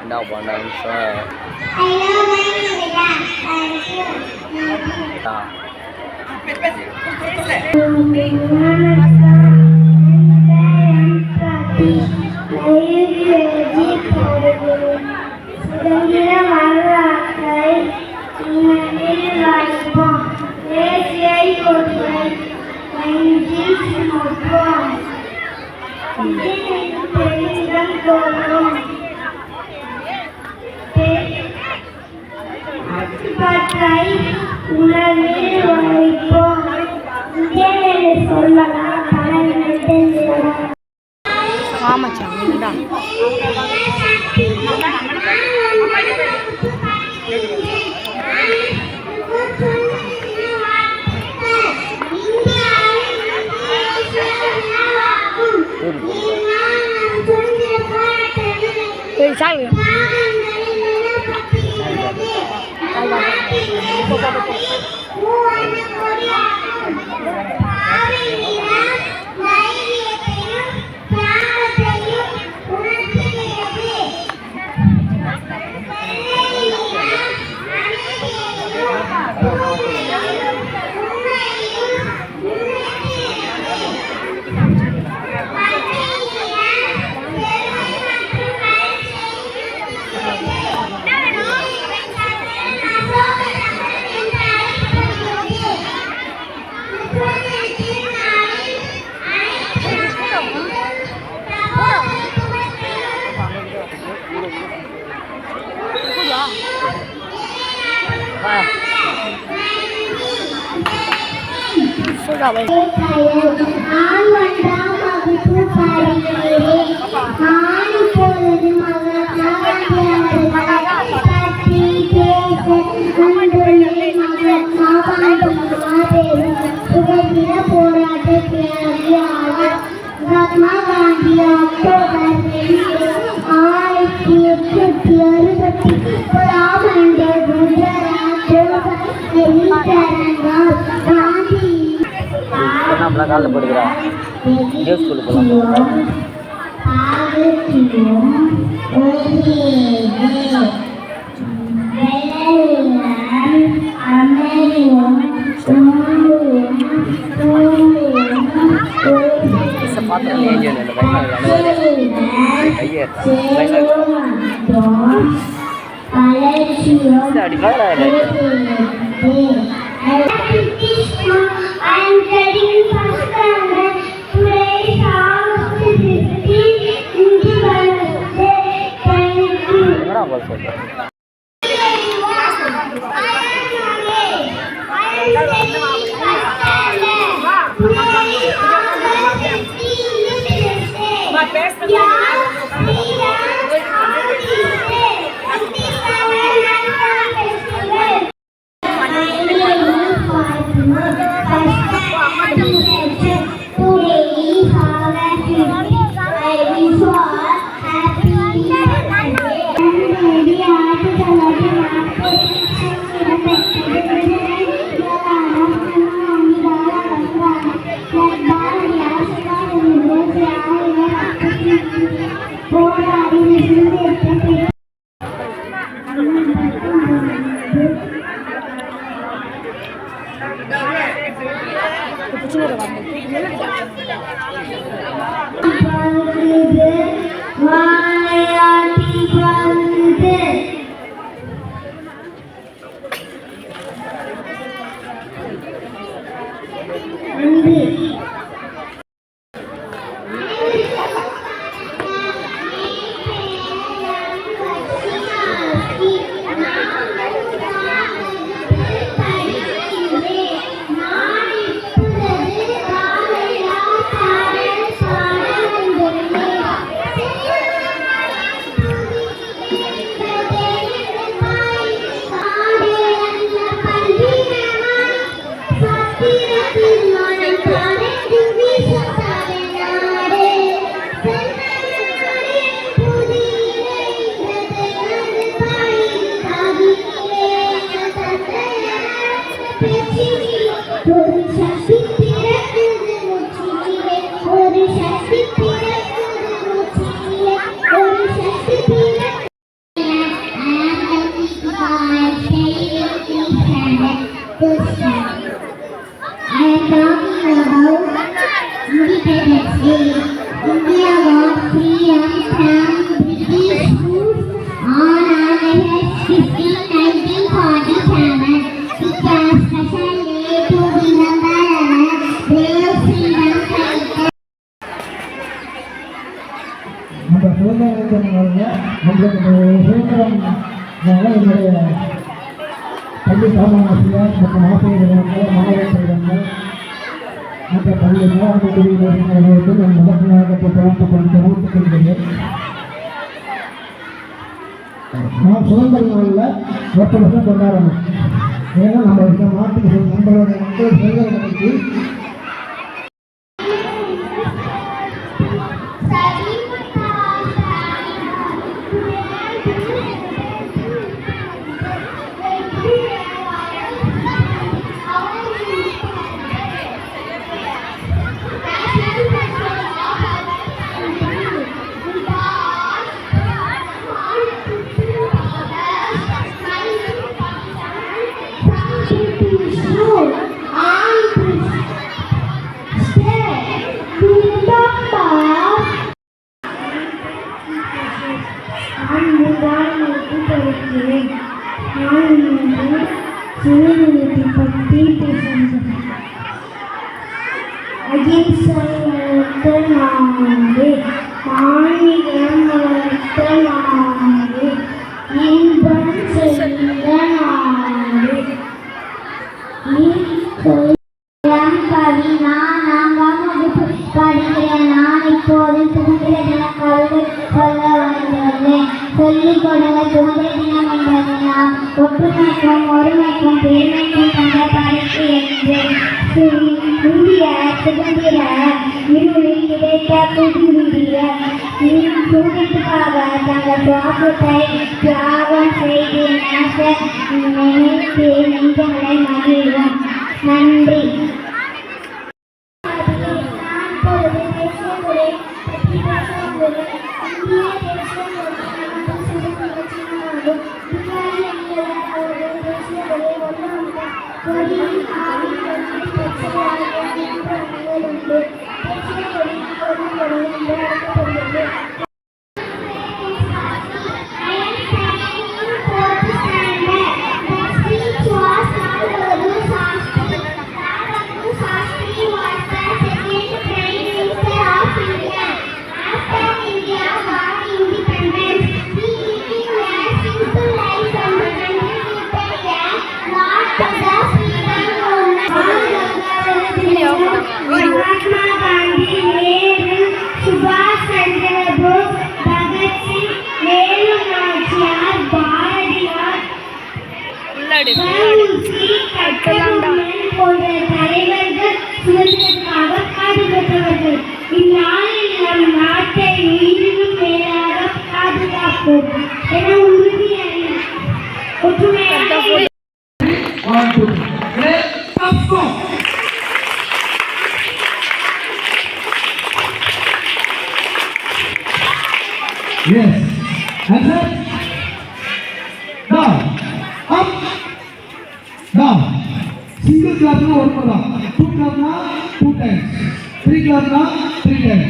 Đâu bọn đang sợ. நம்மளாம் காலைல போடுகிறோம் நியூஸ் ஸ்கூலுக்கு போகலாம். பார்த்தோம் ஏஜ் கையை I am studying first standard. Today is our 15th Independence Day. Thank you. நம்ம நம்மளுக்கு சுதந்திரம் என்னுடைய பள்ளி சாமாசிரியர் மற்றும் ஆசிரியர்கள் மாணவர்கள் மற்ற பள்ளி மேலாண்மை குடியிருப்பு நான் முதன்மையாக பிரார்த்தப்படுத்த ஊட்டுக்கொள்கிறேன். நாம் சுதந்திர நாளில் வருஷம் கொண்டாடணும். ஏன்னா நம்ம நாட்டுக்கு நம்மளுடைய மக்கள் சுதந்திரத்துக்கு பற்றி பேசுகிறேன். அகிம்சை வளர்த்த நாடு, ஆன்மீகம் வளர்த்த நாடு, இன்பம் செய்த நாடு. நான் இப்போது சுதந்திர தின கவிதை சொல்ல வந்துள்ளேன். சொல்லிக் கொடுங்க. சுதந்திர தினம் என்பது நாம் ஒற்றுமைக்கும் ஒருமைக்கும் பெருமைக்கும் கொண்ட பரிசு என்று இந்திய சுதந்திர இருளில் கிடைத்த புதிய சுதந்திரத்துக்காக தங்கள் சுவாசத்தை தியாகம் செய்து நினைத்து நெஞ்சங்களை மகிழ்வோம். நன்றி. போன்ற தலைவர்கள் சுதந்திரத்துக்காக பாடுபட்டவர்கள். இந்நாளில் நம் நாட்டை உயிரினும் மேலாக பாதுகாப்போம் என உறுதியளிக்கிறேன். ஒற்றுமையாக Yes. Answer. Down. Up. Down. Single clap na one more. Two clap na 2 times. Three clap na 3 times.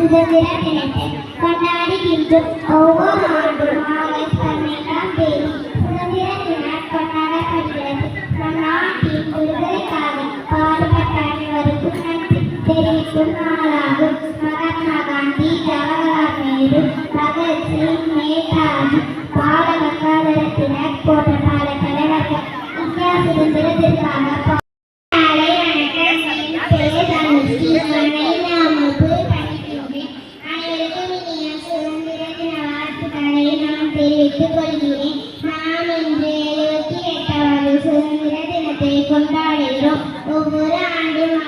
சுதந்திர தினத்தை கொண்டாடுகின்றோம். ஒவ்வொரு ஆண்டும் ஆகஸ்ட் 12ஆம் தேதி சுதந்திர தினம் கொண்டாடப்படுகிறது. நம் நாட்டின் விடுதலைக்காக பாடுபட்ட அனைவருக்கும் நன்றி தெரிவிக்கும் நாளாகும். மகாத்மா காந்தி, ஜவஹர்லால் நேரு, பகத்சிங், நேதாஜி, பால கங்காதர திலக் போன்ற பல தலைவர்கள் இந்தியா சுதந்திரத்திற்காக தெரிவித்துக் கொள்கிறேன். நாம் இன்று 78வது சுதந்திர தினத்தை கொண்டாடுகிறோம். ஒவ்வொரு ஆண்டும்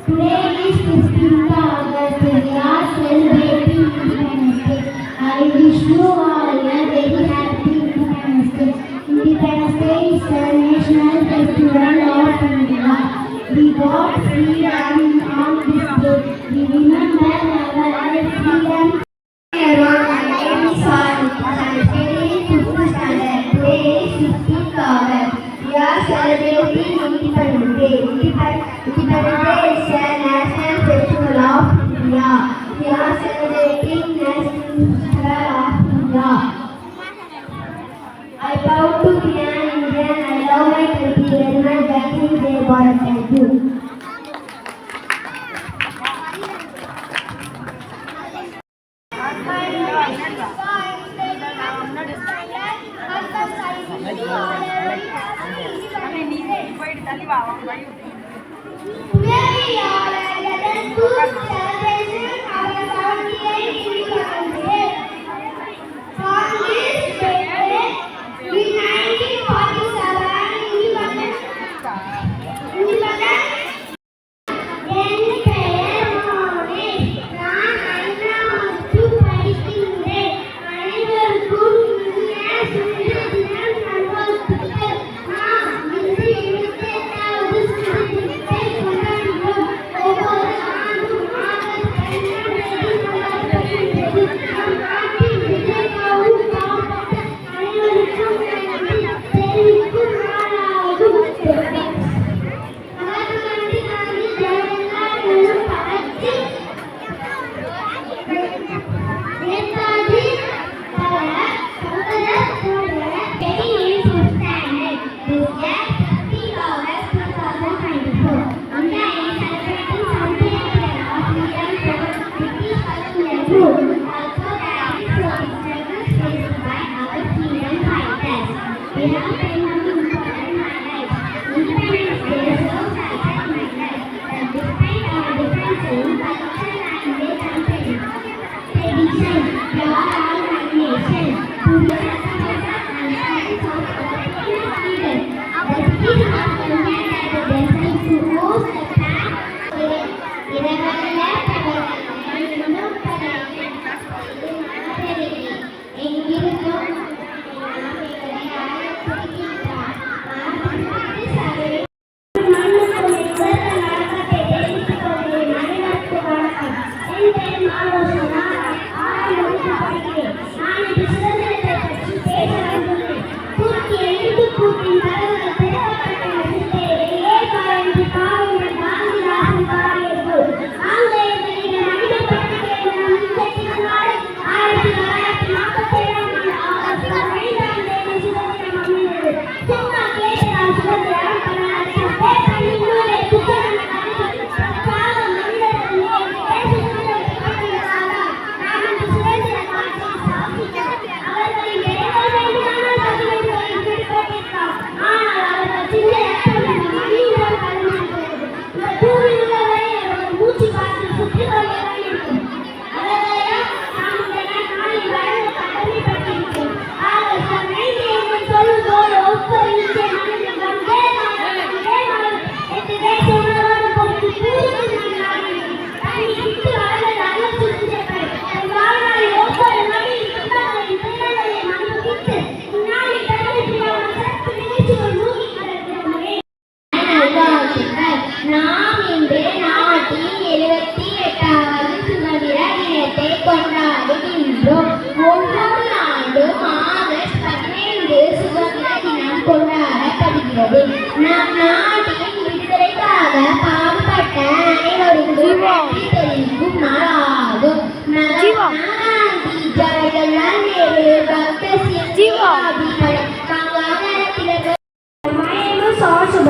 Today is 15th August. We are celebrating Independence Day. I wish you all a very happy Independence Day. Independence Day is the national festival of India. We got freedom on this day. We remember our freedom. Everyone, my name is Sarita. I am studying 5th standard. Today is 15th August. We are celebrating Independence Day. Independence Day is a national festival of India. We are celebrating National Festival of India. I proud to be an Indian. I love my country very much. Thank you, Jai Bharat. Thank you. Today we are gathered to celebrate our 78th Independence Day. On this day, in 1947, Independence என் பெயர் மோனிஷ். நான் 5வது படிக்கின்றேன். அனைவருக்கும் இனிய சுதந்திர தின நல்வாழ்த்துக்கள். நான் இன்று 28வது சுதந்திர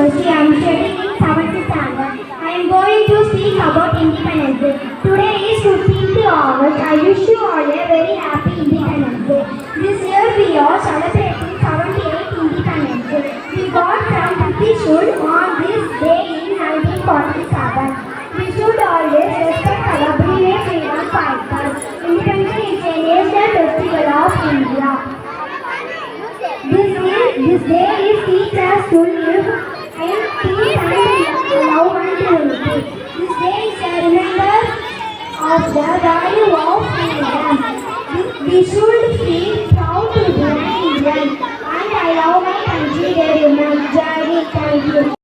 Joshi. I am studying in 7th standard. I am going to speak about Independence Day. Today is 15th August. I wish you all a very happy Independence Day. This year we are celebrating 78th Independence Day. We got from British rule on this day in 1947. We should always respect our brave freedom fighters. Independence Day is a national festival of India. This day is teach us to live in peace and love and unity. This day is a reminder of the value of freedom. We should feel proud to be an Indian, and I love my country very much. Jai, thank you.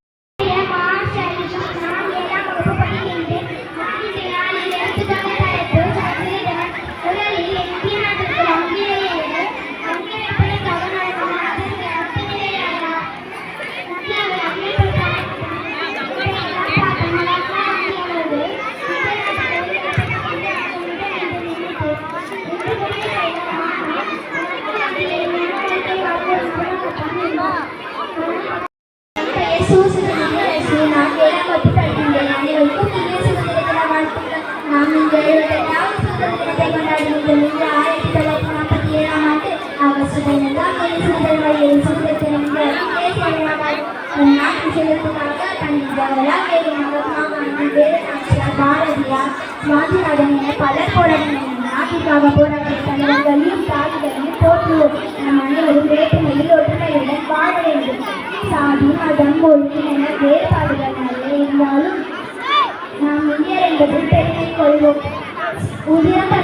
பலர் போராடினார். நாட்டிற்காக போராடிய தலைவர்களையும் தாய்களையும் போற்றுவோம். நம் அனைவரும் வேற்றுமையில் ஒற்றுமையுடன் வாழ வேண்டும். சாதி மதம் மொழி என வேறுபாடுகள் நிறைய இருந்தாலும் நாம் இந்தியர் என்பதில் பெருமை கொள்வோம். உயர்ந்த